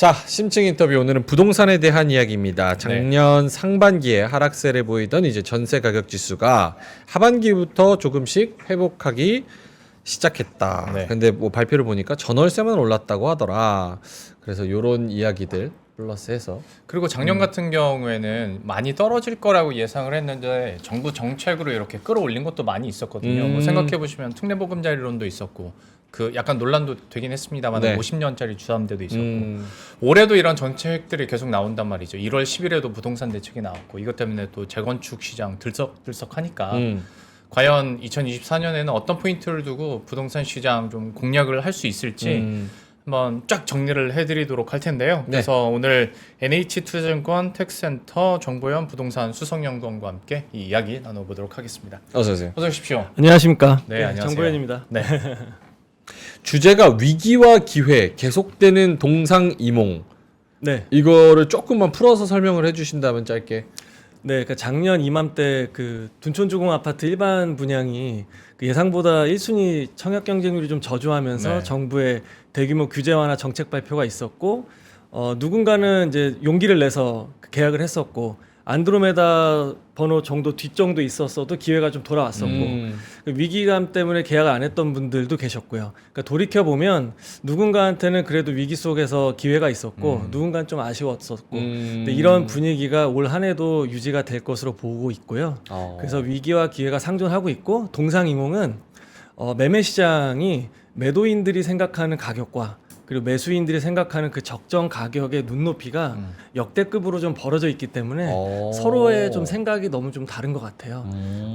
자, 심층 인터뷰 오늘은 부동산에 대한 이야기입니다. 작년 상반기에 하락세를 보이던 이제 전세 가격 지수가 하반기부터 조금씩 회복하기 시작했다. 네. 근데 뭐 발표를 보니까 전월세만 올랐다고 하더라. 그래서 요런 이야기들 플러스해서 그리고 작년 같은 경우에는 많이 떨어질 거라고 예상을 했는데 정부 정책으로 이렇게 끌어올린 것도 많이 있었거든요. 뭐 생각해 보시면 특례보금자리론도 있었고 그 약간 논란도 되긴 했습니다만 네. 50년짜리 주담대도 있었고 올해도 이런 정책들이 계속 나온단 말이죠. 1월 10일에도 부동산 대책이 나왔고 이것 때문에 또 재건축 시장 들썩들썩하니까 과연 2024년에는 어떤 포인트를 두고 부동산 시장 좀 공략을 할 수 있을지 한번 쫙 정리를 해드리도록 할 텐데요. 네. 그래서 오늘 NH투자증권 텍센터 정보현 부동산 수석연구원과 함께 이 이야기 나눠보도록 하겠습니다. 어서 오세요. 어서 오십시오. 안녕하십니까. 네, 안녕하세요. 정보현입니다. 네. 주제가 위기와 기회, 계속되는 동상이몽. 네. 이거를 조금만 풀어서 설명을 해주신다면 짧게. 네, 그러니까 작년 이맘때 그 둔촌주공 아파트 일반 분양이 그 예상보다 1순위 청약 경쟁률이 좀 저조하면서 네. 정부의 대규모 규제 완화 정책 발표가 있었고 누군가는 이제 용기를 내서 그 계약을 했었고 안드로메다 번호 정도 뒷정도 있었어도 기회가 좀 돌아왔었고 그 위기감 때문에 계약을 안 했던 분들도 계셨고요. 그러니까 돌이켜 보면 누군가한테는 그래도 위기 속에서 기회가 있었고 누군가는 좀 아쉬웠었고 근데 이런 분위기가 올 한 해도 유지가 될 것으로 보고 있고요. 그래서 위기와 기회가 상존하고 있고 동상이몽은 매매 시장이 매도인들이 생각하는 가격과 그리고 매수인들이 생각하는 그 적정 가격의 눈높이가 역대급으로 좀 벌어져 있기 때문에 서로의 좀 생각이 너무 좀 다른 것 같아요.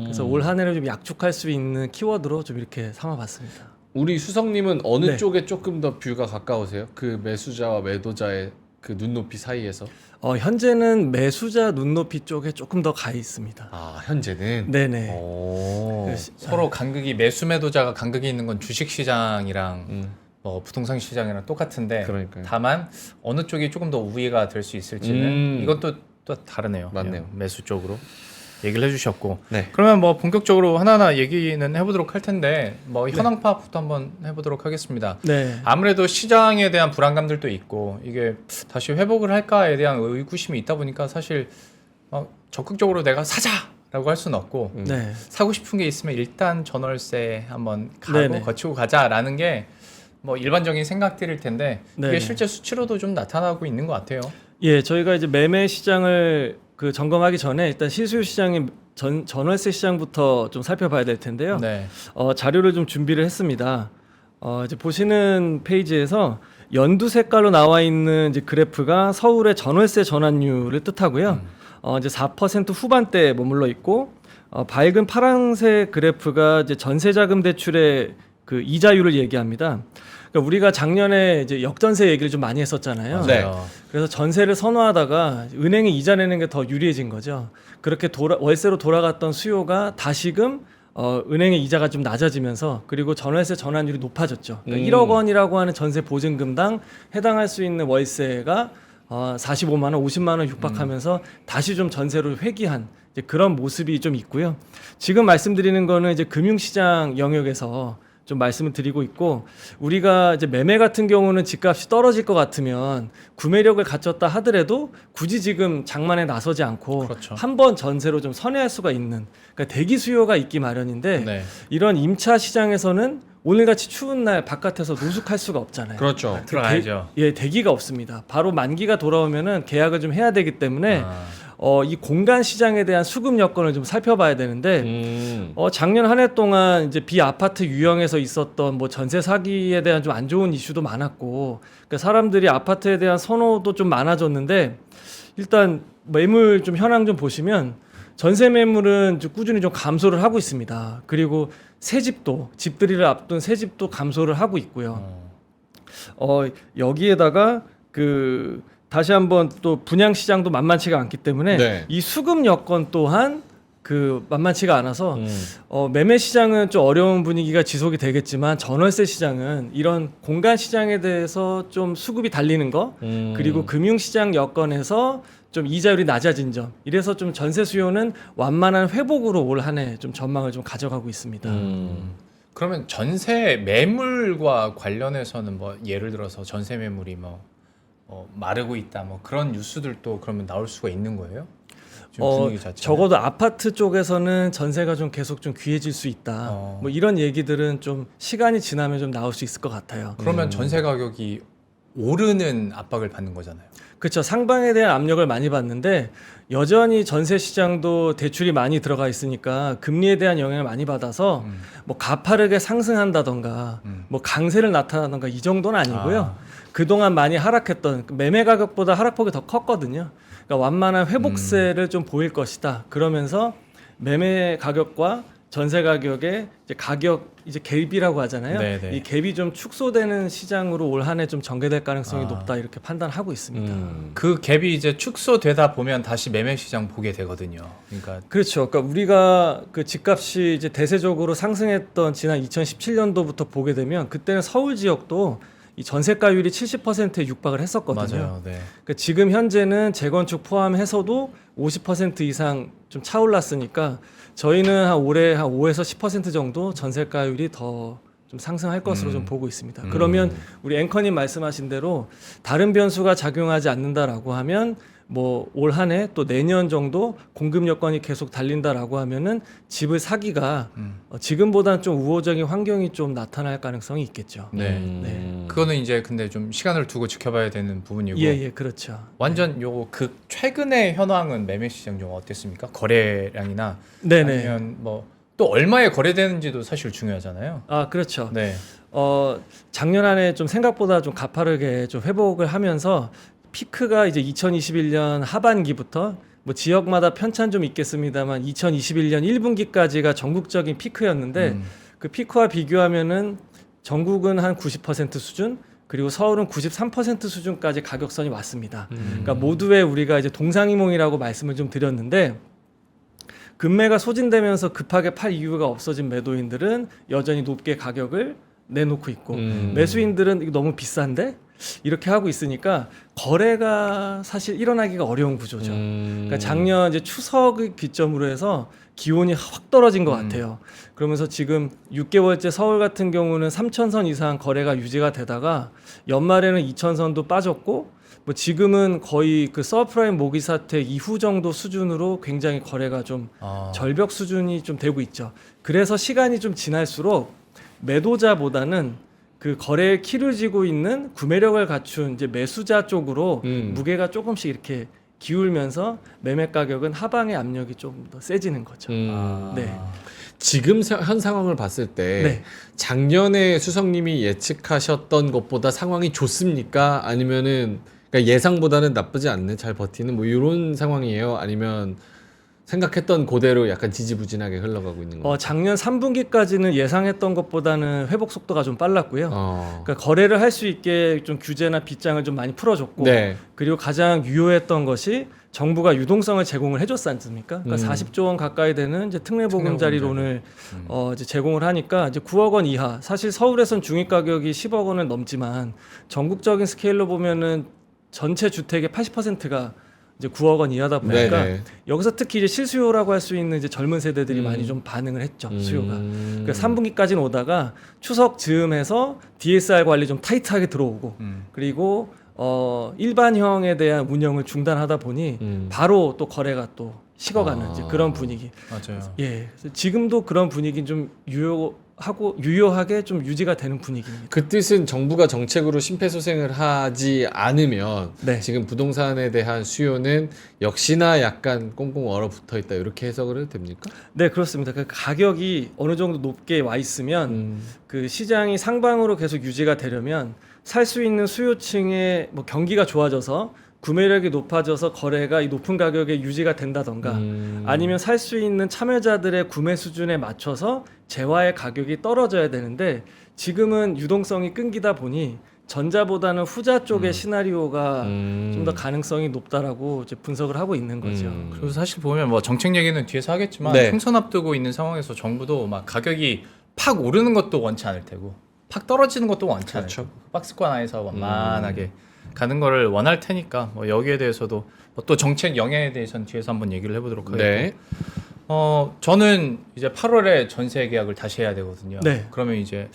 그래서 올 한 해를 좀 약축할 수 있는 키워드로 좀 이렇게 삼아봤습니다. 우리 수석님은 어느 네. 쪽에 조금 더 뷰가 가까우세요? 그 매수자와 매도자의 그 눈높이 사이에서? 현재는 매수자 눈높이 쪽에 조금 더 가 있습니다. 아, 현재는? 네네. 서로 간극이 매수 매도자가 간극이 있는 건 주식 시장이랑 부동산 시장이랑 똑같은데 그러니까요. 다만 어느 쪽이 조금 더 우위가 될 수 있을지는 이것도 또 다르네요. 맞네요. 매수 쪽으로 얘기를 해주셨고 네. 그러면 뭐 본격적으로 하나하나 얘기는 해보도록 할 텐데 뭐 현황 파악부터 한번 해보도록 하겠습니다. 네. 아무래도 시장에 대한 불안감들도 있고 이게 다시 회복을 할까에 대한 의구심이 있다 보니까 사실 적극적으로 내가 사자라고 할 수는 없고 네. 사고 싶은 게 있으면 일단 전월세 한번 가고 네네. 거치고 가자라는 게 뭐 일반적인 생각들일 텐데 이게 네네. 실제 수치로도 좀 나타나고 있는 것 같아요. 예, 저희가 이제 매매 시장을 그 점검하기 전에 일단 실수요 시장의 전월세 시장부터 좀 살펴봐야 될 텐데요. 네. 자료를 좀 준비를 했습니다. 이제 보시는 페이지에서 연두 색깔로 나와 있는 이제 그래프가 서울의 전월세 전환율을 뜻하고요. 이제 4% 후반대에 머물러 있고 밝은 파란색 그래프가 이제 전세자금 대출의 그 이자율을 얘기합니다. 그러니까 우리가 작년에 이제 역전세 얘기를 좀 많이 했었잖아요. 네. 그래서 전세를 선호하다가 은행이 이자 내는 게 더 유리해진 거죠. 그렇게 월세로 돌아갔던 수요가 다시금 은행의 이자가 좀 낮아지면서 그리고 전월세 전환율이 높아졌죠. 그러니까 1억 원이라고 하는 전세 보증금당 해당할 수 있는 월세가 45만 원, 50만 원 육박하면서 다시 좀 전세로 회귀한 이제 그런 모습이 좀 있고요. 지금 말씀드리는 거는 이제 금융시장 영역에서 좀 말씀을 드리고 있고 우리가 이제 매매 같은 경우는 집값이 떨어질 것 같으면 구매력을 갖췄다 하더라도 굳이 지금 장만에 나서지 않고 그렇죠. 한번 전세로 좀 선회할 수가 있는 그러니까 대기 수요가 있기 마련인데 네. 이런 임차 시장에서는 오늘같이 추운 날 바깥에서 노숙할 수가 없잖아요. 그렇죠. 들어가야죠. 대기가 없습니다. 바로 만기가 돌아오면은 계약을 좀 해야 되기 때문에 이 공간 시장에 대한 수급 여건을 좀 살펴봐야 되는데 작년 한 해 동안 이제 비아파트 유형에서 있었던 뭐 전세 사기에 대한 좀 안 좋은 이슈도 많았고 그러니까 사람들이 아파트에 대한 선호도 좀 많아졌는데 일단 매물 좀 현황 좀 보시면 전세 매물은 좀 꾸준히 좀 감소를 하고 있습니다. 그리고 새 집도 집들이를 앞둔 새 집도 감소를 하고 있고요. 여기에다가 그 다시 한번 또 분양 시장도 만만치가 않기 때문에 네. 이 수급 여건 또한 그 만만치가 않아서 매매 시장은 좀 어려운 분위기가 지속이 되겠지만 전월세 시장은 이런 공간 시장에 대해서 좀 수급이 달리는 거 그리고 금융 시장 여건에서 좀 이자율이 낮아진 점 이래서 좀 전세 수요는 완만한 회복으로 올 한 해 좀 전망을 좀 가져가고 있습니다. 그러면 전세 매물과 관련해서는 뭐 예를 들어서 전세 매물이 뭐 마르고 있다 뭐 그런 뉴스들도 그러면 나올 수가 있는 거예요? 지금 분위기 자체는? 적어도 아파트 쪽에서는 전세가 좀 계속 좀 귀해질 수 있다. 뭐 이런 얘기들은 좀 시간이 지나면 좀 나올 수 있을 것 같아요. 그러면 전세 가격이 오르는 압박을 받는 거잖아요. 그렇죠. 상방에 대한 압력을 많이 받는데 여전히 전세 시장도 대출이 많이 들어가 있으니까 금리에 대한 영향을 많이 받아서 뭐 가파르게 상승한다던가 뭐 강세를 나타나던가 이 정도는 아니고요. 그동안 많이 하락했던 매매 가격보다 하락폭이 더 컸거든요. 그러니까 완만한 회복세를 좀 보일 것이다. 그러면서 매매 가격과 전세 가격의 이제 가격 이제 갭이라고 하잖아요. 네네. 이 갭이 좀 축소되는 시장으로 올 한 해 좀 전개될 가능성이 높다 이렇게 판단하고 있습니다. 그 갭이 이제 축소되다 보면 다시 매매 시장 보게 되거든요. 그러니까 그렇죠. 그러니까 우리가 그 집값이 이제 대세적으로 상승했던 지난 2017년도부터 보게 되면 그때는 서울 지역도 이 전세가율이 70%에 육박을 했었거든요. 맞아요. 네. 그러니까 지금 현재는 재건축 포함해서도 50% 이상 좀 차올랐으니까 저희는 한 올해 한 5에서 10% 정도 전세가율이 더 좀 상승할 것으로 좀 보고 있습니다. 그러면 우리 앵커님 말씀하신 대로 다른 변수가 작용하지 않는다라고 하면 뭐 올 한 해 또 내년 정도 공급 여건이 계속 달린다라고 하면은 집을 사기가 지금보다는 좀 우호적인 환경이 좀 나타날 가능성이 있겠죠. 네. 네. 그거는 이제 근데 좀 시간을 두고 지켜봐야 되는 부분이고. 예, 그렇죠. 완전 요거 그 최근의 현황은 매매 시장 좀 어땠습니까? 거래량이나 네네. 아니면 뭐 또 얼마에 거래되는지도 사실 중요하잖아요. 아, 그렇죠. 네. 작년 한 해 좀 생각보다 좀 가파르게 좀 회복을 하면서 피크가 이제 2021년 하반기부터 뭐 지역마다 편차는 좀 있겠습니다만 2021년 1분기까지가 전국적인 피크였는데 그 피크와 비교하면은 전국은 한 90% 수준 그리고 서울은 93% 수준까지 가격선이 왔습니다. 그러니까 모두의 우리가 이제 동상이몽이라고 말씀을 좀 드렸는데 금매가 소진되면서 급하게 팔 이유가 없어진 매도인들은 여전히 높게 가격을 내놓고 있고 매수인들은 이거 너무 비싼데 이렇게 하고 있으니까 거래가 사실 일어나기가 어려운 구조죠. 그러니까 작년 이제 추석을 기점으로 해서 기온이 확 떨어진 것 같아요. 그러면서 지금 6개월째 서울 같은 경우는 3,000선 이상 거래가 유지가 되다가 연말에는 2,000선도 빠졌고 뭐 지금은 거의 그 서프라임 모기 사태 이후 정도 수준으로 굉장히 거래가 좀 절벽 수준이 좀 되고 있죠. 그래서 시간이 좀 지날수록 매도자보다는 그 거래에 키를 쥐고 있는 구매력을 갖춘 이제 매수자 쪽으로 무게가 조금씩 이렇게 기울면서 매매 가격은 하방의 압력이 좀 더 세지는 거죠. 네. 지금 현 상황을 봤을 때 네. 작년에 수석님이 예측하셨던 것보다 상황이 좋습니까? 아니면은 그러니까 예상보다는 나쁘지 않는 잘 버티는 뭐 이런 상황이에요? 아니면 생각했던 그대로 약간 지지부진하게 흘러가고 있는 건가요? 작년 3분기까지는 예상했던 것보다는 회복 속도가 좀 빨랐고요. 그러니까 거래를 할 수 있게 좀 규제나 빗장을 좀 많이 풀어줬고, 네. 그리고 가장 유효했던 것이 정부가 유동성을 제공을 해줬지 않습니까? 그러니까 40조 원 가까이 되는 이제 특례보금자리론을 이제 제공을 하니까 이제 9억 원 이하. 사실 서울에선 중위 가격이 10억 원을 넘지만 전국적인 스케일로 보면은 전체 주택의 80%가 이제 9억 원 이하다 보니까 네네. 여기서 특히 이제 실수요라고 할 수 있는 이제 젊은 세대들이 많이 좀 반응을 했죠. 수요가. 그러니까 3분기까지는 오다가 추석 즈음해서 DSR 관리 좀 타이트하게 들어오고 그리고 일반형에 대한 운영을 중단하다 보니 바로 또 거래가 또 식어가는 이제 그런 분위기. 맞아요. 예. 그래서 지금도 그런 분위기 좀 유효하게 좀 유지가 되는 분위기입니다. 그 뜻은 정부가 정책으로 심폐소생을 하지 않으면 네. 지금 부동산에 대한 수요는 역시나 약간 꽁꽁 얼어붙어 있다 이렇게 해석을 해도 됩니까? 네, 그렇습니다. 그 가격이 어느 정도 높게 와 있으면 그 시장이 상방으로 계속 유지가 되려면 살 수 있는 수요층의 뭐 경기가 좋아져서 구매력이 높아져서 거래가 이 높은 가격에 유지가 된다던가 아니면 살 수 있는 참여자들의 구매 수준에 맞춰서 재화의 가격이 떨어져야 되는데 지금은 유동성이 끊기다 보니 전자보다는 후자 쪽의 시나리오가 좀 더 가능성이 높다라고 이제 분석을 하고 있는 거죠. 그리고 사실 보면 뭐 정책 얘기는 뒤에서 하겠지만 네. 총선 앞두고 있는 상황에서 정부도 막 가격이 팍 오르는 것도 원치 않을 테고 팍 떨어지는 것도 원치 않을 그렇죠. 테고 박스권 안에서 완만하게 가는 거를 원할 테니까 뭐 여기에 대해서도 뭐또 정책 영향에 대해서는 뒤에서 한번 얘기를 해보도록 하겠고 네. 저는 이제 8월에 전세 계약을 다시 해야 되거든요. 네. 그러면 이제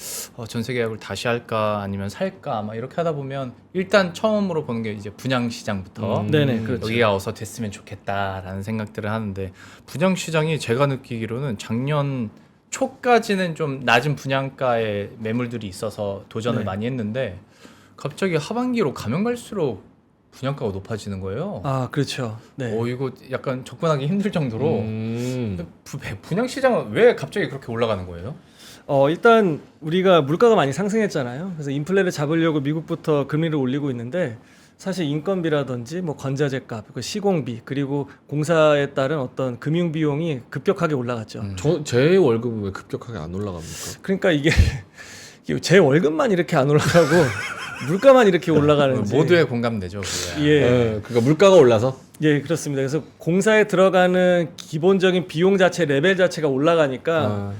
전세 계약을 다시 할까 아니면 살까 막 이렇게 하다 보면 일단 처음으로 보는 게 이제 분양 시장부터 네네, 그렇죠. 여기가 어서 됐으면 좋겠다라는 생각들을 하는데 분양 시장이 제가 느끼기로는 작년 초까지는 좀 낮은 분양가의 매물들이 있어서 도전을 네. 많이 했는데 갑자기 하반기로 가면 갈수록 분양가가 높아지는 거예요. 아, 그렇죠. 네. 이거 약간 접근하기 힘들 정도로 음. 분양 시장은 왜 갑자기 그렇게 올라가는 거예요? 일단 우리가 물가가 많이 상승했잖아요. 그래서 인플레를 잡으려고 미국부터 금리를 올리고 있는데 사실 인건비라든지 뭐 건자재 값, 그 시공비 그리고 공사에 따른 어떤 금융 비용이 급격하게 올라갔죠. 제 월급은 왜 급격하게 안 올라갑니까? 그러니까 이게 제 월급만 이렇게 안 올라가고 물가만 이렇게 올라가는지 모두의 공감되죠. 그게. 예. 네, 그러니까 물가가 올라서 예, 그렇습니다. 그래서 공사에 들어가는 기본적인 비용 자체 레벨 자체가 올라가니까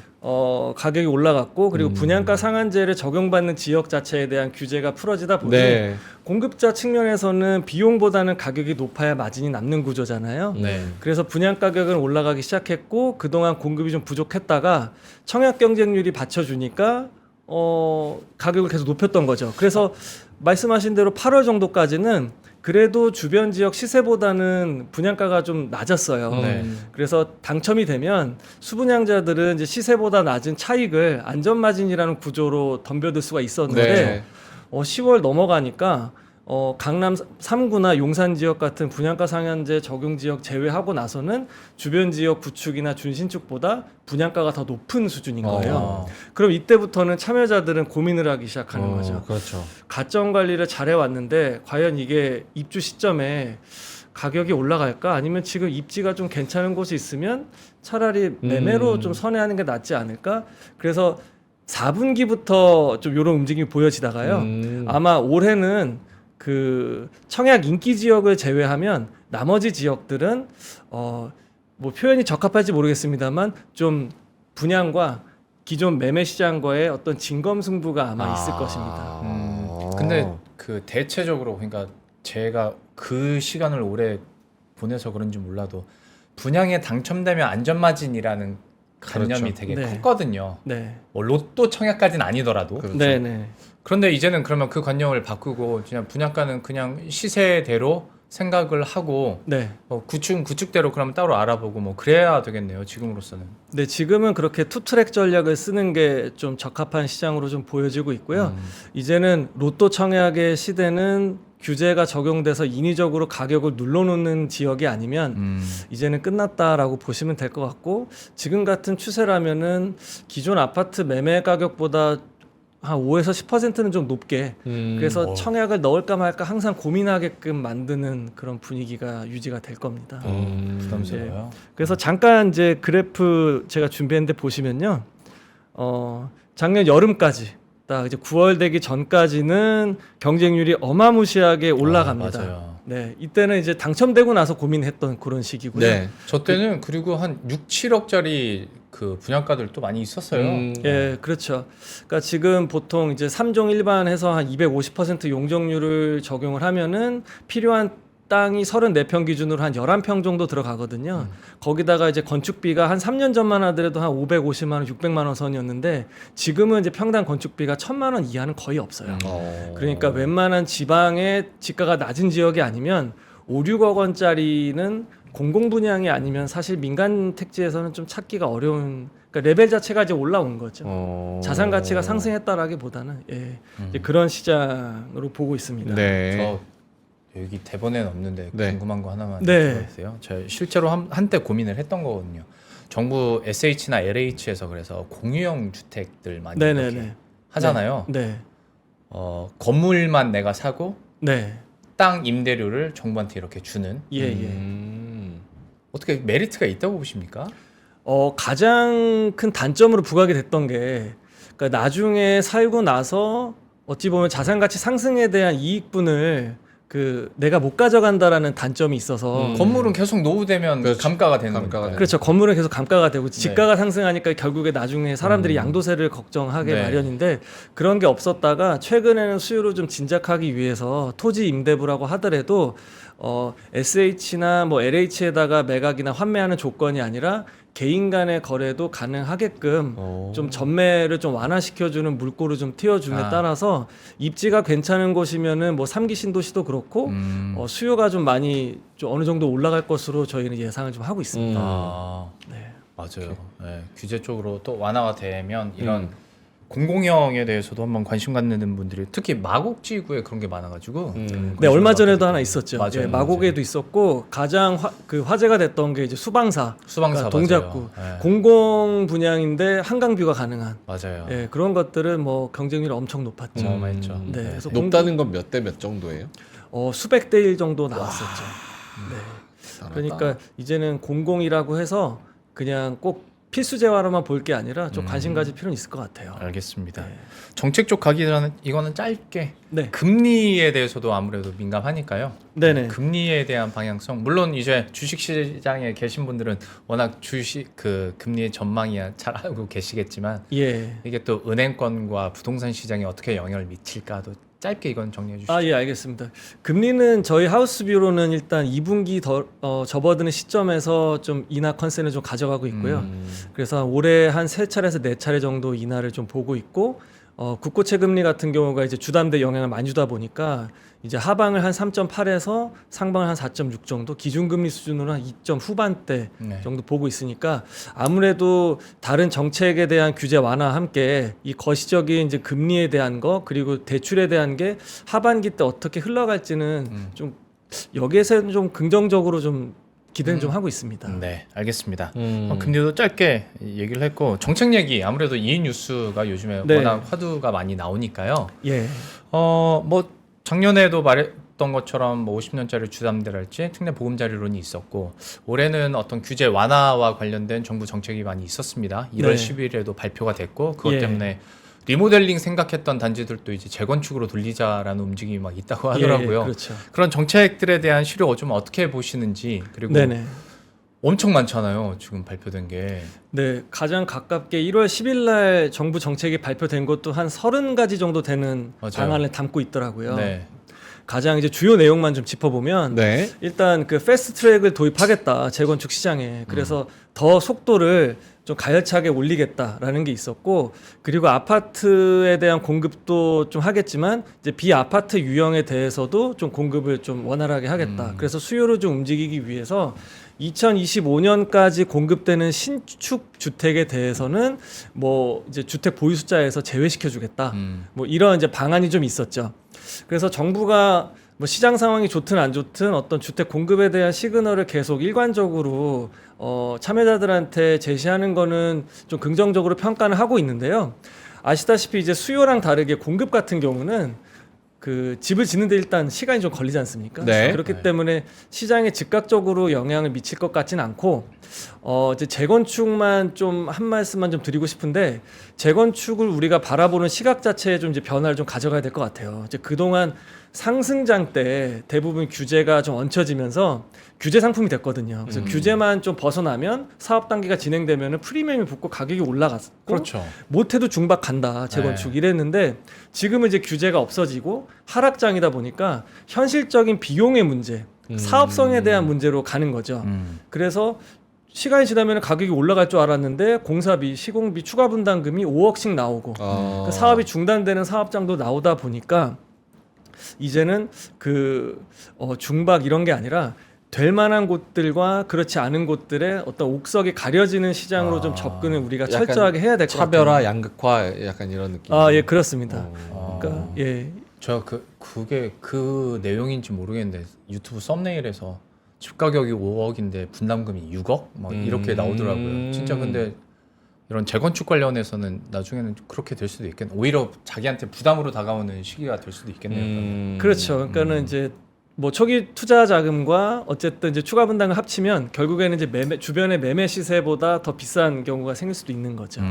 가격이 올라갔고 그리고 분양가 상한제를 적용받는 지역 자체에 대한 규제가 풀어지다 보니 네. 공급자 측면에서는 비용보다는 가격이 높아야 마진이 남는 구조잖아요. 네. 그래서 분양 가격은 올라가기 시작했고 그동안 공급이 좀 부족했다가 청약 경쟁률이 받쳐주니까 가격을 계속 높였던 거죠. 그래서 말씀하신 대로 8월 정도까지는 그래도 주변 지역 시세보다는 분양가가 좀 낮았어요. 네. 그래서 당첨이 되면 수분양자들은 이제 시세보다 낮은 차익을 안전마진이라는 구조로 덤벼들 수가 있었는데 네. 10월 넘어가니까 강남 3구나 용산 지역 같은 분양가 상한제 적용 지역 제외하고 나서는 주변 지역 구축이나 준신축보다 분양가가 더 높은 수준인 거예요. 그럼 이때부터는 참여자들은 고민을 하기 시작하는 거죠. 그렇죠. 가점 관리를 잘해 왔는데 과연 이게 입주 시점에 가격이 올라갈까? 아니면 지금 입지가 좀 괜찮은 곳이 있으면 차라리 매매로 좀 선회하는 게 낫지 않을까? 그래서 4분기부터 좀 이런 움직임이 보여지다가요. 아마 올해는 그 청약 인기 지역을 제외하면 나머지 지역들은 뭐 표현이 적합할지 모르겠습니다만 좀 분양과 기존 매매 시장과의 어떤 진검승부가 아마 있을 것입니다. 근데 그 대체적으로 그러니까 제가 그 시간을 오래 보내서 그런지 몰라도 분양에 당첨되면 안전마진이라는 관념이 그렇죠. 되게 네. 컸거든요. 네. 뭐 로또 청약까지는 아니더라도. 그렇죠. 네, 네. 그런데 이제는 그러면 그 관념을 바꾸고 그냥 분양가는 그냥 시세대로 생각을 하고 네. 구축대로 그러면 따로 알아보고 뭐 그래야 되겠네요. 지금으로서는. 네, 지금은 그렇게 투트랙 전략을 쓰는 게 좀 적합한 시장으로 좀 보여지고 있고요. 이제는 로또 청약의 시대는 규제가 적용돼서 인위적으로 가격을 눌러놓는 지역이 아니면 이제는 끝났다라고 보시면 될 것 같고 지금 같은 추세라면은 기존 아파트 매매 가격보다 한 5에서 10%는 좀 높게 그래서 청약을 넣을까 말까 항상 고민하게끔 만드는 그런 분위기가 유지가 될 겁니다. 부담스러워요. 그래서 잠깐 이제 그래프 제가 준비했는데 보시면요. 작년 여름까지 딱 이제 9월 되기 전까지는 경쟁률이 어마무시하게 올라갑니다. 맞아요. 네, 이때는 이제 당첨되고 나서 고민했던 그런 시기고요. 네. 저 때는 그리고 한 6, 7억짜리 그 분양가들도 많이 있었어요. 예, 그렇죠. 그러니까 지금 보통 이제 3종 일반해서 한 250% 용적률을 적용을 하면은 필요한 땅이 34평 기준으로 한 11평 정도 들어가거든요. 거기다가 이제 건축비가 한 3년 전만 하더라도 한 550만 원, 600만 원 선이었는데 지금은 이제 평당 건축비가 1000만 원 이하는 거의 없어요. 그러니까 웬만한 지방의 지가가 낮은 지역이 아니면 5, 6억 원짜리는 공공 분양이 아니면 사실 민간 택지에서는 좀 찾기가 어려운 그러니까 레벨 자체가 이제 올라온 거죠. 자산 가치가 상승했다라기보다는 이제 그런 시장으로 보고 있습니다. 네. 저 여기 대본에는 없는데 네. 궁금한 거 하나만 네. 여쭤봐주세요. 제가 실제로 한때 고민을 했던 거거든요. 정부 SH나 LH에서 그래서 공유형 주택들 많이 네네네. 이렇게 하잖아요. 네. 건물만 내가 사고 네. 땅 임대료를 정부한테 이렇게 주는 예, 예. 어떻게 메리트가 있다고 보십니까? 가장 큰 단점으로 부각이 됐던 게 그러니까 나중에 살고 나서 어찌 보면 자산 가치 상승에 대한 이익분을 내가 못 가져간다라는 단점이 있어서 건물은 계속 노후되면 그렇죠. 감가가 되는 감가가 거니까요. 그렇죠. 건물은 계속 감가가 되고 지가가 상승하니까 결국에 나중에 사람들이 양도세를 걱정하게 네. 마련인데 그런 게 없었다가 최근에는 수요를 좀 진작하기 위해서 토지 임대부라고 하더라도 SH나 뭐 LH에다가 매각이나 환매하는 조건이 아니라 개인 간의 거래도 가능하게끔 어. 좀 전매를 좀 완화시켜주는 물꼬를 좀 틔워줌에 따라서 입지가 괜찮은 곳이면은 뭐 3기 신도시도 그렇고 수요가 좀 많이 좀 어느 정도 올라갈 것으로 저희는 예상을 좀 하고 있습니다. 아, 네. 맞아요. 네, 규제 쪽으로 또 완화가 되면 이런 공공형에 대해서도 한번 관심 갖는 분들이 특히 마곡지구에 그런 게 많아가지고 네, 얼마 전에도 하나 있었죠. 맞아요, 예, 마곡에도 있었고 가장 화제가 됐던 게 이제 수방사 수방사 동작구 맞아요. 네. 공공 분양인데 한강뷰가 가능한 맞아요. 예, 그런 것들은 뭐 경쟁률이 엄청 높았죠. 어마했죠. 네, 그래서 높다는 건 몇 대 몇 정도예요? 수백 대 1 정도 나왔었죠. 네. 대단하다. 그러니까 이제는 공공이라고 해서 그냥 꼭 필수 재화로만 볼 게 아니라 좀 관심 가질 필요는 있을 것 같아요. 알겠습니다. 네. 정책 쪽 가기 전에 이거는 짧게 네. 금리에 대해서도 아무래도 민감하니까요. 네네. 금리에 대한 방향성 물론 이제 주식 시장에 계신 분들은 워낙 주식 그 금리의 전망이 잘 알고 계시겠지만 예. 이게 또 은행권과 부동산 시장에 어떻게 영향을 미칠까도 짧게 이건 정리해 주시죠. 예, 알겠습니다. 금리는 저희 하우스뷰로는 일단 2분기 접어드는 시점에서 좀 인하 컨센을 좀 가져가고 있고요. 그래서 올해 한 3차례에서 4차례 정도 인하를 좀 보고 있고 국고채 금리 같은 경우가 이제 주담대 영향을 많이 주다 보니까 이제 하방을 한 3.8에서 상방을 한 4.6 정도, 기준금리 수준으로 한 2점 후반대 네. 정도 보고 있으니까 아무래도 다른 정책에 대한 규제 완화와 함께 이 거시적인 이제 금리에 대한 거 그리고 대출에 대한 게 하반기 때 어떻게 흘러갈지는 좀 여기에서는 좀 긍정적으로 좀 기대는 좀 하고 있습니다. 네, 알겠습니다. 금리도 짧게 얘기를 했고 정책 얘기 아무래도 이 뉴스가 요즘에 네. 워낙 화두가 많이 나오니까요. 예. 뭐 작년에도 말했던 것처럼 뭐 50년짜리 주담대랄지 특례 보금자리론이 있었고 올해는 어떤 규제 완화와 관련된 정부 정책이 많이 있었습니다. 1월 네. 10일에도 발표가 됐고 그것 예. 때문에 리모델링 생각했던 단지들도 이제 재건축으로 돌리자라는 움직임이 막 있다고 하더라고요. 예, 그렇죠. 그런 정책들에 대한 실효 좀 어떻게 보시는지 그리고 네네. 엄청 많잖아요. 지금 발표된 게. 네, 가장 가깝게 1월 10일 날 정부 정책이 발표된 것도 한 30가지 정도 되는 맞아요. 방안을 담고 있더라고요. 네. 가장 이제 주요 내용만 좀 짚어보면 네. 일단 그 패스트 트랙을 도입하겠다 재건축 시장에 그래서 더 속도를 좀 가열차게 올리겠다라는 게 있었고 그리고 아파트에 대한 공급도 좀 하겠지만 이제 비아파트 유형에 대해서도 좀 공급을 좀 원활하게 하겠다. 그래서 수요를 좀 움직이기 위해서 2025년까지 공급되는 신축 주택에 대해서는 뭐 이제 주택 보유 숫자에서 제외시켜 주겠다. 뭐 이런 이제 방안이 좀 있었죠. 그래서 정부가 뭐 시장 상황이 좋든 안 좋든 어떤 주택 공급에 대한 시그널을 계속 일관적으로 참여자들한테 제시하는 거는 좀 긍정적으로 평가는 하고 있는데요. 아시다시피 이제 수요랑 다르게 공급 같은 경우는 그 집을 짓는데 일단 시간이 좀 걸리지 않습니까? 네. 그렇기 때문에 시장에 즉각적으로 영향을 미칠 것 같지는 않고 이제 재건축만 좀 한 말씀만 좀 드리고 싶은데 재건축을 우리가 바라보는 시각 자체에 좀 이제 변화를 좀 가져가야 될 것 같아요. 이제 그동안 상승장 때 대부분 규제가 좀 얹혀지면서 규제 상품이 됐거든요. 그래서 규제만 좀 벗어나면 사업 단계가 진행되면 프리미엄이 붙고 가격이 올라갔고 그렇죠. 못해도 중박 간다 재건축 이랬는데 지금은 이제 규제가 없어지고 하락장이다 보니까 현실적인 비용의 문제, 사업성에 대한 문제로 가는 거죠. 그래서 시간이 지나면 가격이 올라갈 줄 알았는데 공사비, 시공비, 추가 분담금이 5억씩 나오고 그러니까 사업이 중단되는 사업장도 나오다 보니까 이제는 그 중박 이런 게 아니라 될 만한 곳들과 그렇지 않은 곳들의 어떤 옥석이 가려지는 시장으로 좀 접근을 우리가 약간 철저하게 해야 될 것 같아요. 차별화, 양극화 약간 이런 느낌. 예, 그렇습니다. 그러니까 예. 제가 그게 그 내용인지 모르겠는데 유튜브 썸네일에서 집 가격이 5억인데 분담금이 6억 막 이렇게 나오더라고요. 진짜 근데 이런 재건축 관련해서는 나중에는 그렇게 될 수도 있겠네. 오히려 자기한테 부담으로 다가오는 시기가 될 수도 있겠네요. 그렇죠. 그러니까는 이제 뭐 초기 투자 자금과 어쨌든 이제 추가 분담을 합치면 결국에는 이제 주변의 매매 시세보다 더 비싼 경우가 생길 수도 있는 거죠.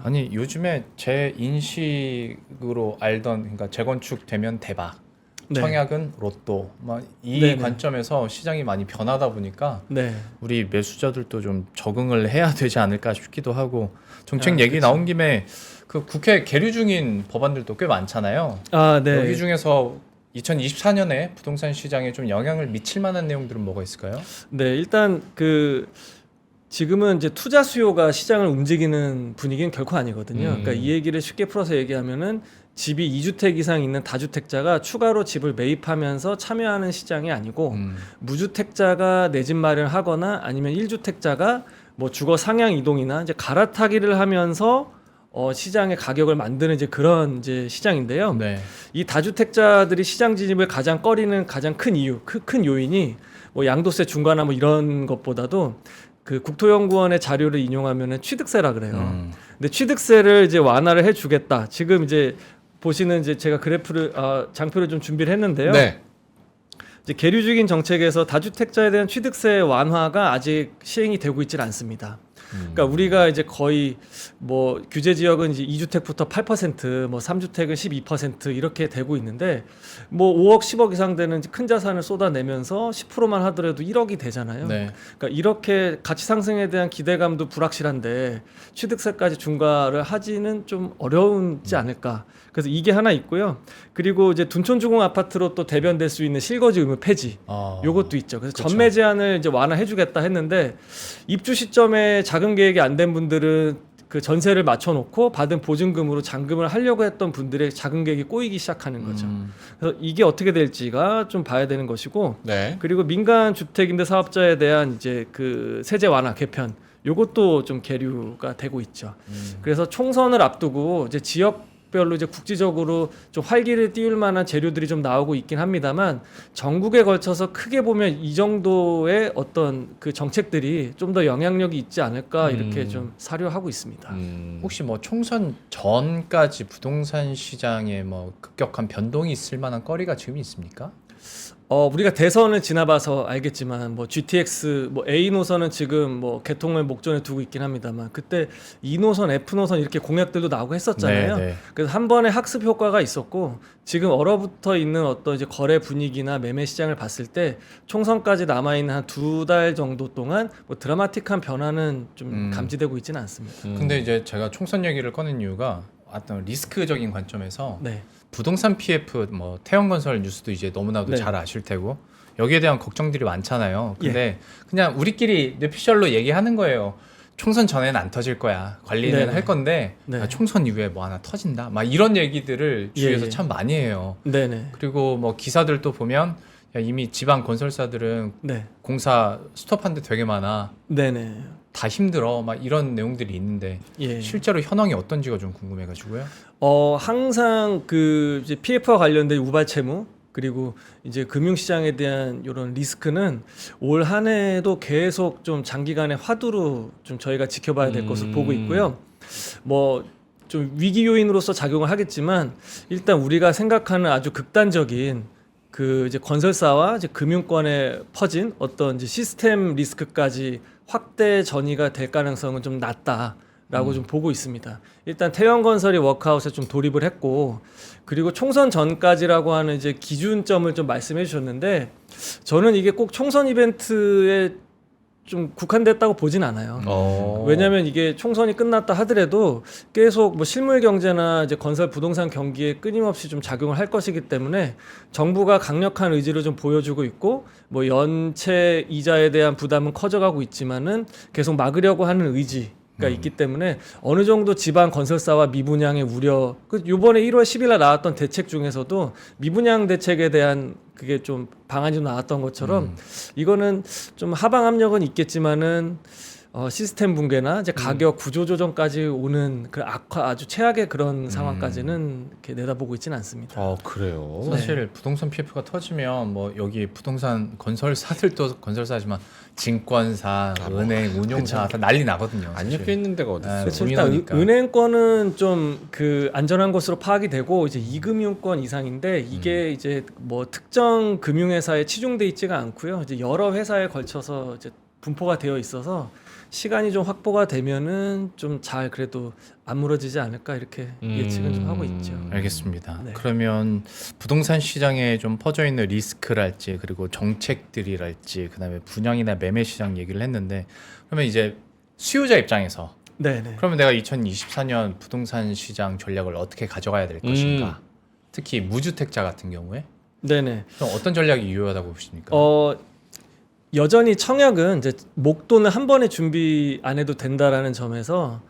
아니 요즘에 제 인식으로 알던 그러니까 재건축 되면 대박, 네. 청약은 로또, 막 이 네네. 관점에서 시장이 많이 변하다 보니까 네. 우리 매수자들도 좀 적응을 해야 되지 않을까 싶기도 하고 정책 아, 얘기 그쵸. 나온 김에 그 국회 계류 중인 법안들도 꽤 많잖아요. 네. 여기 중에서 2024년에 부동산 시장에 좀 영향을 미칠 만한 내용들은 뭐가 있을까요? 네, 일단 그 지금은 이제 투자 수요가 시장을 움직이는 분위기는 결코 아니거든요. 그러니까 이 얘기를 쉽게 풀어서 얘기하면은 집이 2주택 이상 있는 다주택자가 추가로 집을 매입하면서 참여하는 시장이 아니고 무주택자가 내 집 마련하거나 아니면 1주택자가 뭐 주거 상향 이동이나 이제 갈아타기를 하면서 시장의 가격을 만드는 이제 그런 이제 시장인데요. 네. 이 다주택자들이 시장 진입을 가장 꺼리는 가장 큰 이유, 큰 요인이 뭐 양도세 중과나 뭐 이런 것보다도 그 국토연구원의 자료를 인용하면은 취득세라 그래요. 근데 취득세를 이제 완화를 해주겠다. 지금 이제 보시는 이제 제가 그래프를 장표를 좀 준비를 했는데요. 네. 이제 계류적인 정책에서 다주택자에 대한 취득세 완화가 아직 시행이 되고 있질 않습니다. 그러니까 우리가 이제 거의 뭐 규제 지역은 이제 2주택부터 8%, 뭐 3주택은 12% 이렇게 되고 있는데 뭐 5억, 10억 이상 되는 큰 자산을 쏟아내면서 10%만 하더라도 1억이 되잖아요. 네. 그러니까 이렇게 가치 상승에 대한 기대감도 불확실한데 취득세까지 중과를 하지는 좀 어려운지 않을까. 그래서 이게 하나 있고요. 그리고 이제 둔촌주공 아파트로 또 대변될 수 있는 실거주 의무 폐지. 요것도 있죠. 그래서 그쵸. 전매 제한을 이제 완화해주겠다 했는데 입주 시점에 자금 계획이 안 된 분들은 그 전세를 맞춰놓고 받은 보증금으로 잔금을 하려고 했던 분들의 자금 계획이 꼬이기 시작하는 거죠. 그래서 이게 어떻게 될지가 좀 봐야 되는 것이고, 네. 그리고 민간 주택임대 사업자에 대한 이제 그 세제 완화 개편 요것도 좀 계류가 되고 있죠. 그래서 총선을 앞두고 이제 지역별로 이제 국지적으로 좀 활기를 띄울 만한 재료들이 좀 나오고 있긴 합니다만 전국에 걸쳐서 크게 보면 이 정도의 어떤 그 정책들이 좀 더 영향력이 있지 않을까 이렇게 좀 사료하고 있습니다. 혹시 뭐 총선 전까지 부동산 시장에 뭐 급격한 변동이 있을 만한 거리가 지금 있습니까? 우리가 대선을 지나봐서 알겠지만 뭐 GTX 뭐 A 노선은 지금 뭐 개통을 목전에 두고 있긴 합니다만 그때 E 노선, F 노선 이렇게 공약들도 나오고 했었잖아요. 네, 네. 그래서 한 번의 학습 효과가 있었고 지금 얼어붙어 있는 어떤 이제 거래 분위기나 매매 시장을 봤을 때 총선까지 남아 있는 한 2달 정도 동안 뭐 드라마틱한 변화는 좀 감지되고 있지는 않습니다. 근데 이제 제가 총선 얘기를 꺼낸 이유가 어떤 리스크적인 관점에서 네. 부동산 PF 뭐 태형건설 뉴스도 이제 너무나도 네. 잘 아실 테고 여기에 대한 걱정들이 많잖아요. 근데 그냥 우리끼리 뇌피셜로 얘기하는 거예요. 총선 전에는 안 터질 거야. 관리는 네네. 할 건데 네. 총선 이후에 뭐 하나 터진다. 막 이런 얘기들을 주위에서 예. 참 많이 해요. 네네. 그리고 뭐 기사들도 보면 야, 이미 지방 건설사들은 네. 공사 스톱한 데 되게 많아. 네네. 다 힘들어. 막 이런 내용들이 있는데 예. 실제로 현황이 어떤지가 좀 궁금해가지고요. 항상 그 이제 PF와 관련된 우발 채무 그리고 이제 금융시장에 대한 이런 리스크는 올 한 해도 계속 좀 장기간의 화두로 좀 저희가 지켜봐야 될 것으로 보고 있고요. 뭐 좀 위기 요인으로서 작용을 하겠지만 일단 우리가 생각하는 아주 극단적인 그 이제 건설사와 이제 금융권에 퍼진 어떤 이제 시스템 리스크까지 확대 전이가 될 가능성은 좀 낮다라고 좀 보고 있습니다. 일단 태형건설이 워크아웃에 좀 돌입을 했고 그리고 총선 전까지라고 하는 이제 기준점을 좀 말씀해 주셨는데 저는 이게 꼭 총선 이벤트에 좀 국한됐다고 보진 않아요. 왜냐하면 이게 총선이 끝났다 하더라도 계속 뭐 실물 경제나 이제 건설 부동산 경기에 끊임없이 좀 작용을 할 것이기 때문에 정부가 강력한 의지를 좀 보여주고 있고 뭐 연체 이자에 대한 부담은 커져가고 있지만은 계속 막으려고 하는 의지가 있기 때문에 어느 정도 지방 건설사와 미분양의 우려 그 요번에 1월 10일 날 나왔던 대책 중에서도 미분양 대책에 대한 그게 좀 방안이 좀 나왔던 것처럼 이거는 좀 하방 압력은 있겠지만은 시스템 붕괴나 이제 가격 구조 조정까지 오는 그 악화 아주 최악의 그런 상황까지는 이렇게 내다보고 있지는 않습니다. 그래요. 사실 부동산 PF가 터지면 뭐 여기 부동산 건설사들도 건설사지만 증권사, 은행, 운용사 다 난리 나거든요. 안 사실. 엮여 있는 데가 어디 있어요? 그렇죠. 고민하니까. 일단 은행권은 좀 그 안전한 것으로 파악이 되고 이제 이금융권 이상인데 이게 이제 뭐 특정 금융회사에 치중돼 있지가 않고요. 이제 여러 회사에 걸쳐서 이제 분포가 되어 있어서 시간이 좀 확보가 되면은 좀 잘 그래도 안 무너지지 않을까 이렇게 예측은 좀 하고 있죠. 알겠습니다. 네. 그러면 부동산 시장에 좀 퍼져 있는 리스크랄지 그리고 정책들이랄지 그다음에 분양이나 매매 시장 얘기를 했는데 그러면 이제 수요자 입장에서 네네. 그러면 내가 2024년 부동산 시장 전략을 어떻게 가져가야 될 것인가? 특히 무주택자 같은 경우에 네네. 그럼 어떤 전략이 유효하다고 보십니까? 여전히 청약은 이제 목돈을 한 번에 준비 안 해도 된다라는 점에서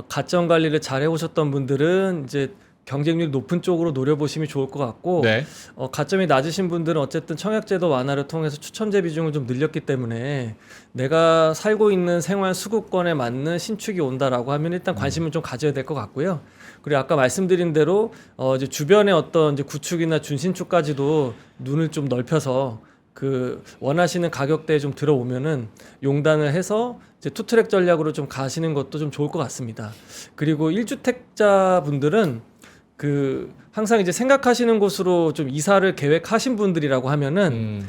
가점 관리를 잘 해오셨던 분들은 이제 경쟁률 높은 쪽으로 노려보시면 좋을 것 같고 네. 가점이 낮으신 분들은 어쨌든 청약제도 완화를 통해서 추첨제 비중을 좀 늘렸기 때문에 내가 살고 있는 생활 수급권에 맞는 신축이 온다라고 하면 일단 관심을 좀 가져야 될 것 같고요. 그리고 아까 말씀드린 대로 이제 주변의 어떤 이제 구축이나 준신축까지도 눈을 좀 넓혀서 그 원하시는 가격대에 좀 들어오면은 용단을 해서 이제 투트랙 전략으로 좀 가시는 것도 좀 좋을 것 같습니다. 그리고 1주택자 분들은 그 항상 이제 생각하시는 곳으로 좀 이사를 계획하신 분들이라고 하면은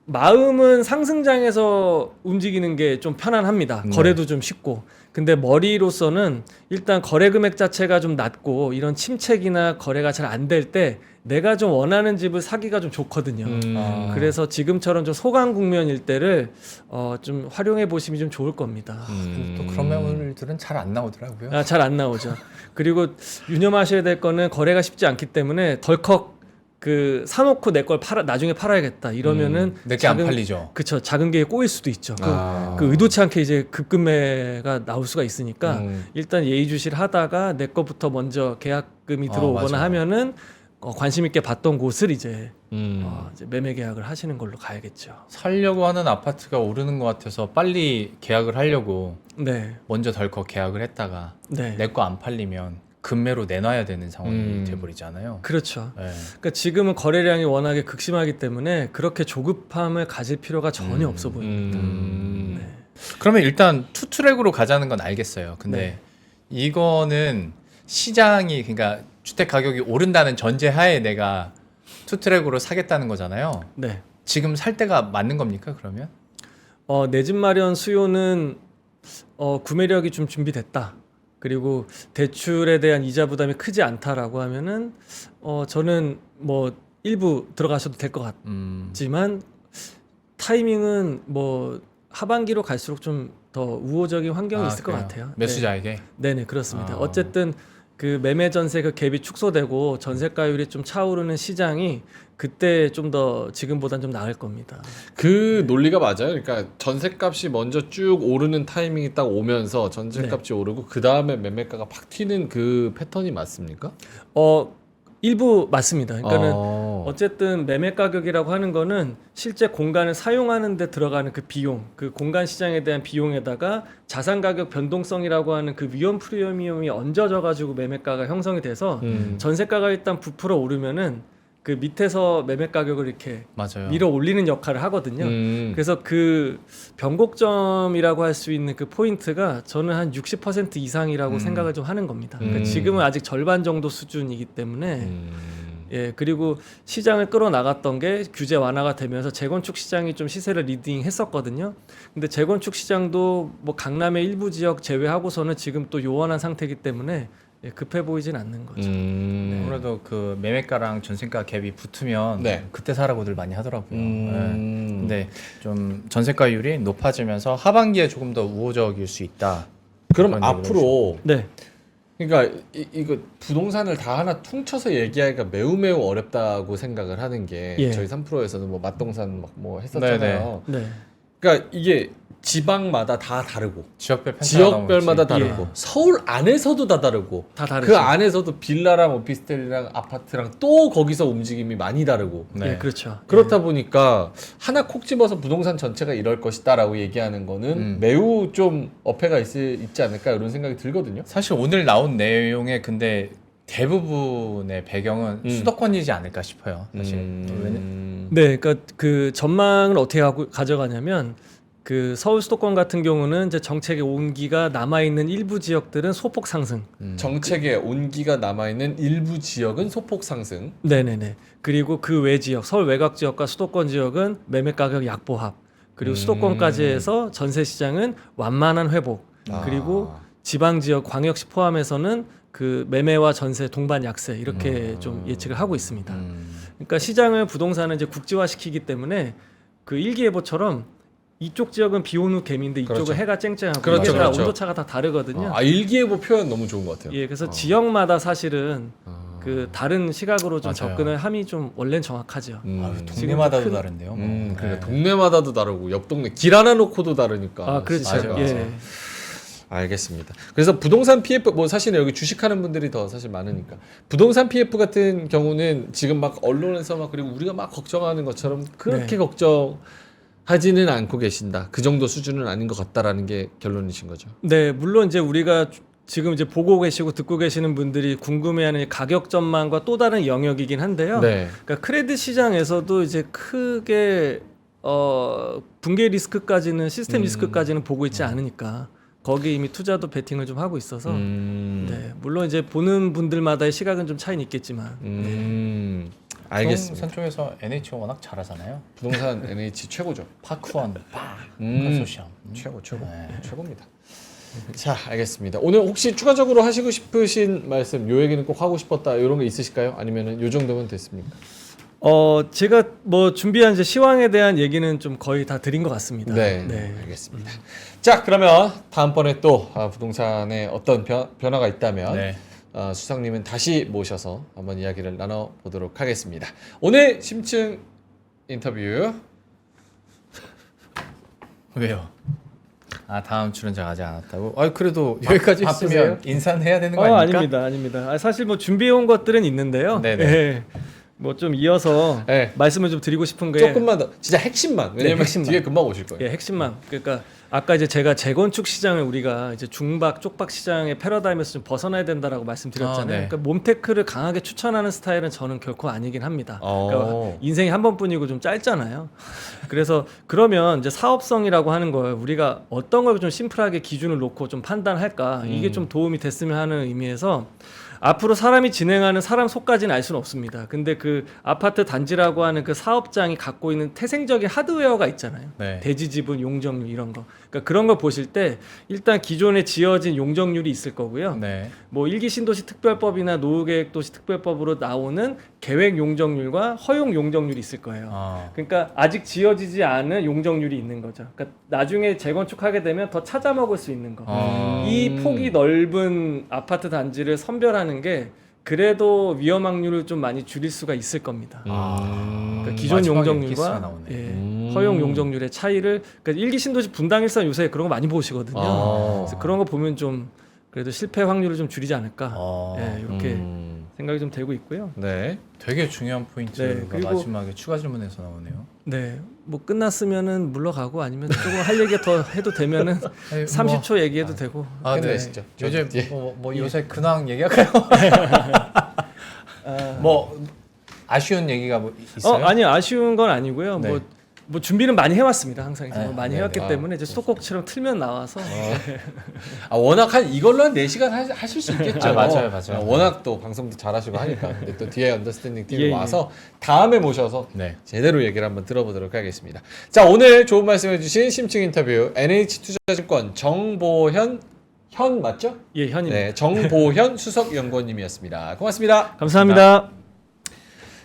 마음은 상승장에서 움직이는 게 좀 편안합니다. 거래도 좀 쉽고. 근데 머리로서는 일단 거래 금액 자체가 좀 낮고 이런 침체기나 거래가 잘 안 될 때 내가 좀 원하는 집을 사기가 좀 좋거든요. 그래서 지금처럼 좀 소강 국면일 때를 좀 활용해 보시면 좀 좋을 겁니다. 또 그런 매물들은 잘 안 나오더라고요. 잘 안 나오죠. 그리고 유념하셔야 될 거는 거래가 쉽지 않기 때문에 덜컥 그 사놓고 내 걸 나중에 팔아야겠다 이러면은 내게 안 팔리죠. 그쵸, 작은 게 꼬일 수도 있죠. 그 의도치 않게 이제 급금매가 나올 수가 있으니까 일단 예의주시를 하다가 내 거부터 먼저 계약금이 들어오거나 맞아요. 하면은 관심 있게 봤던 곳을 이제 매매 계약을 하시는 걸로 가야겠죠. 살려고 하는 아파트가 오르는 것 같아서 빨리 계약을 하려고 네, 먼저 덜컥 계약을 했다가 네, 내 거 안 팔리면 금매로 내놔야 되는 상황이 돼버리잖아요. 그렇죠. 네. 그러니까 지금은 거래량이 워낙에 극심하기 때문에 그렇게 조급함을 가질 필요가 전혀 없어 보입니다. 네. 그러면 일단 투트랙으로 가자는 건 알겠어요. 근데 네. 이거는 시장이 그러니까 주택 가격이 오른다는 전제하에 내가 투트랙으로 사겠다는 거잖아요. 네. 지금 살 때가 맞는 겁니까? 그러면? 내 집 마련 수요는 구매력이 좀 준비됐다. 그리고 대출에 대한 이자 부담이 크지 않다라고 하면은 저는 뭐 일부 들어가셔도 될 것 같지만 타이밍은 뭐 하반기로 갈수록 좀 더 우호적인 환경이 있을 것 그래요? 같아요. 매수자에게? 네네 그렇습니다. 어쨌든 그 매매 전세 그 갭이 축소되고 전세가율이 좀 차오르는 시장이 그때 좀 더 지금보단 좀 나을 겁니다. 그 논리가 맞아요. 그러니까 전셋값이 먼저 쭉 오르는 타이밍이 딱 오면서 전셋값이 오르고 그 다음에 매매가가 팍 튀는 그 패턴이 맞습니까? 일부 맞습니다. 그러니까는 어쨌든 매매 가격이라고 하는 거는 실제 공간을 사용하는 데 들어가는 그 비용, 그 공간 시장에 대한 비용에다가 자산 가격 변동성이라고 하는 그 위험 프리미엄이 얹어져 가지고 매매가가 형성이 돼서 전세가가 일단 부풀어 오르면은 그 밑에서 매매 가격을 이렇게 맞아요. 밀어 올리는 역할을 하거든요. 그래서 그 변곡점이라고 할 수 있는 그 포인트가 저는 한 60% 이상이라고 생각을 좀 하는 겁니다. 그러니까 지금은 아직 절반 정도 수준이기 때문에 예, 그리고 시장을 끌어나갔던 게 규제 완화가 되면서 재건축 시장이 좀 시세를 리딩했었거든요. 근데 재건축 시장도 뭐 강남의 일부 지역 제외하고서는 지금 또 요원한 상태이기 때문에 급해 보이진 않는 거죠. 아무래도 그 매매가랑 전세가 갭이 붙으면 네. 그때 사라고들 많이 하더라고요. 네. 근데 좀 전세가율이 높아지면서 하반기에 조금 더 우호적일 수 있다. 그럼 그런 앞으로 네. 그러니까 이거 부동산을 다 하나 퉁쳐서 얘기하기가 매우 어렵다고 생각을 하는 게 예. 저희 3프로에서는 뭐 맛동산 막 뭐 했었잖아요. 네. 그러니까 이게 지방마다 다 다르고 지역별 편차가 지역별마다 너무 다르고 예. 서울 안에서도 다 다르고 다 다르죠. 그 안에서도 빌라랑 오피스텔이랑 아파트랑 또 거기서 움직임이 많이 다르고 네. 예, 그렇죠. 그렇다 보니까 하나 콕 집어서 부동산 전체가 이럴 것이다라고 얘기하는 거는 매우 좀 어폐가 있지 않을까 이런 생각이 들거든요. 사실 오늘 나온 내용에 근데 대부분의 배경은 수도권이지 않을까 싶어요. 사실. 네, 그러니까 그 전망을 어떻게 가져가냐면 그 서울 수도권 같은 경우는 이제 정책의 온기가 남아 있는 일부 지역들은 소폭 상승. 정책에 온기가 남아있는 일부 지역은 소폭 상승. 네네네. 그리고 그 외 지역, 서울 외곽 지역과 수도권 지역은 매매 가격 약보합. 그리고 수도권까지 해서 전세 시장은 완만한 회복. 그리고 지방 지역, 광역시 포함해서는 그 매매와 전세 동반 약세 이렇게 좀 예측을 하고 있습니다. 그러니까 시장을 부동산을 이제 국지화시키기 때문에 그 일기예보처럼 이쪽 지역은 비온 후 개미인데 이쪽은 그렇죠. 해가 쨍쨍하고 그렇죠, 이게 다 그렇죠. 온도차가 다 다르거든요. 일기예보 표현 너무 좋은 것 같아요. 예, 그래서 지역마다 사실은 그 다른 시각으로 좀 맞아요. 접근을 함이 좀 원래는 정확하죠. 아유, 지금도 동네마다도 큰- 다른데요. 뭐. 그러니까 네. 동네마다도 다르고 옆 동네 길 하나 놓고도 다르니까. 아 그렇죠. 시세가. 예. 알겠습니다. 그래서 부동산 PF 뭐 사실 여기 주식하는 분들이 더 사실 많으니까 부동산 PF 같은 경우는 지금 막 언론에서 막 그리고 우리가 막 걱정하는 것처럼 그렇게 네. 걱정하지는 않고 계신다. 그 정도 수준은 아닌 것 같다라는 게 결론이신 거죠. 네, 물론 이제 우리가 지금 이제 보고 계시고 듣고 계시는 분들이 궁금해하는 가격 전망과 또 다른 영역이긴 한데요. 네. 그러니까 크레딧 시장에서도 이제 크게 붕괴 리스크까지는 시스템 리스크까지는 보고 있지 않으니까 거기 이미 투자도 베팅을 좀 하고 있어서 네, 물론 이제 보는 분들마다의 시각은 좀 차이는 있겠지만 알겠습니다. 부동산 쪽에서 NH가 워낙 잘하잖아요. 부동산 NH 최고죠. 파크원, 소시암. 최고 네. 최고입니다. 자, 알겠습니다. 오늘 혹시 추가적으로 하시고 싶으신 말씀, 요 얘기는 꼭 하고 싶었다 이런 거 있으실까요? 아니면은 요 정도면 됐습니까? 제가 뭐 준비한 이제 시황에 대한 얘기는 좀 거의 다 드린 것 같습니다. 네, 알겠습니다. 자, 그러면 다음번에 또 부동산에 어떤 변화가 있다면 네. 수석님은 다시 모셔서 한번 이야기를 나눠보도록 하겠습니다. 오늘 심층 인터뷰 왜요? 아 다음 출연자 가지 않았다고? 아 그래도 여기까지 바쁘세요? 있으면 인사는 해야 되는 거 아닙니까? 아닙니다. 사실 뭐 준비해온 것들은 있는데요. 네네. 예. 뭐 좀 이어서 네. 말씀을 좀 드리고 싶은 게 조금만 더 진짜 핵심만 왜냐면 핵심만. 뒤에 금방 오실 거예요. 예, 핵심만. 그러니까 아까 이제 제가 재건축 시장을 우리가 이제 중박 쪽박 시장의 패러다임에서 좀 벗어나야 된다라고 말씀드렸잖아요. 네. 그러니까 몸테크를 강하게 추천하는 스타일은 저는 결코 아니긴 합니다. 그러니까 어. 인생이 한 번뿐이고 좀 짧잖아요. 그래서 그러면 이제 사업성이라고 하는 걸 우리가 어떤 걸 좀 심플하게 기준을 놓고 좀 판단할까 이게 좀 도움이 됐으면 하는 의미에서 앞으로 사람이 진행하는 사람 속까지는 알 수는 없습니다. 근데 그 아파트 단지라고 하는 그 사업장이 갖고 있는 태생적인 하드웨어가 있잖아요. 네. 대지 지분, 용적률 이런 거. 그러니까 그런 걸 보실 때 일단 기존에 지어진 용적률이 있을 거고요. 네. 뭐 일기 신도시 특별법이나 노후계획도시 특별법으로 나오는 계획 용적률과 허용 용적률이 있을 거예요. 아. 그러니까 아직 지어지지 않은 용적률이 있는 거죠. 그러니까 나중에 재건축하게 되면 더 찾아 먹을 수 있는 거. 이 폭이 넓은 아파트 단지를 선별하는 게 그래도 위험 확률을 좀 많이 줄일 수가 있을 겁니다. 그러니까 기존 마지막에 용적률과 키스가 나오네. 예, 허용 용적률의 차이를 그러니까 일기 신도시 분당일산 요새 그런 거 많이 보시거든요. 그래서 그런 거 보면 좀 그래도 실패 확률을 좀 줄이지 않을까. 예, 이렇게 생각이 좀 되고 있고요. 네. 되게 중요한 포인트가 네, 그리고- 마지막에 추가 질문에서 나오네요. 네, 뭐 끝났으면은 물러가고 아니면 조금 할 얘기 더 해도 되면은 아니, 30초 얘기해도 되고. 아, 네. 끝내시죠. 요즘 예. 뭐 요새 근황 얘기할까요? 뭐 아쉬운 얘기가 뭐 있어요? 아니요, 아쉬운 건 아니고요. 네. 뭐 준비는 많이 해왔습니다. 항상 이제 네, 뭐 많이 네, 해왔기 네. 때문에 이제 수도꼭지처럼 틀면 나와서 워낙 이걸로 한 4시간 하실 수 있겠죠. 아, 맞아요. 워낙 또 방송도 잘하시고 하니까. 근데 또 뒤에 언더스탠딩 팀이 예, 예. 와서 다음에 모셔서 네. 제대로 얘기를 한번 들어보도록 하겠습니다. 자, 오늘 좋은 말씀해주신 심층 인터뷰 NH투자증권 정보현 현 맞죠? 예, 현입니다. 네, 정보현 수석연구원님이었습니다. 고맙습니다. 감사합니다.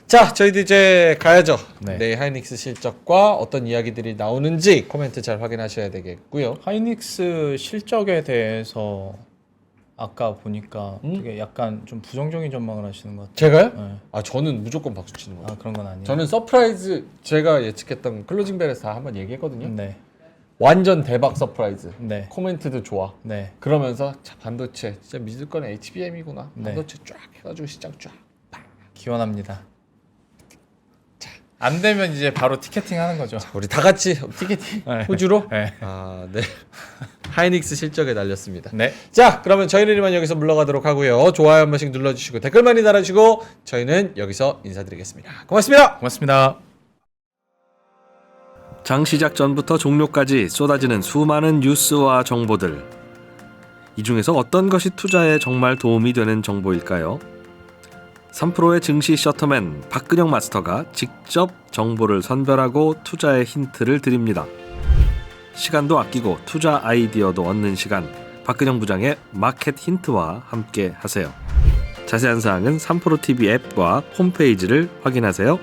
자, 저희도 이제 가야죠. 네. 네, 하이닉스 실적과 어떤 이야기들이 나오는지 코멘트 잘 확인하셔야 되겠고요. 하이닉스 실적에 대해서 아까 보니까 되게 약간 좀 부정적인 전망을 하시는 것 같아요. 제가요? 네. 아, 저는 무조건 박수 치는 거예요. 아 그런 건 아니에요. 저는 서프라이즈 제가 예측했던 클로징 벨에서 다 한번 얘기했거든요. 네. 완전 대박 서프라이즈. 네. 코멘트도 좋아. 네. 그러면서 자, 반도체 진짜 믿을 건 HBM이구나. 네. 반도체 쫙 해가지고 시장 쫙. 기원합니다. 안 되면 이제 바로 티켓팅 하는 거죠. 우리 다 같이 티켓팅 네. 호주로. 네. 아, 네. 하이닉스 실적에 날렸습니다. 네. 자, 그러면 저희는 이만 여기서 물러가도록 하고요. 좋아요 한 번씩 눌러주시고 댓글 많이 달아주시고 저희는 여기서 인사드리겠습니다. 고맙습니다. 고맙습니다. 장 시작 전부터 종료까지 쏟아지는 수많은 뉴스와 정보들. 이 중에서 어떤 것이 투자에 정말 도움이 되는 정보일까요? 3프로의 증시 셔터맨 박근영 마스터가 직접 정보를 선별하고 투자의 힌트를 드립니다. 시간도 아끼고 투자 아이디어도 얻는 시간, 박근영 부장의 마켓 힌트와 함께 하세요. 자세한 사항은 3프로 TV 앱과 홈페이지를 확인하세요.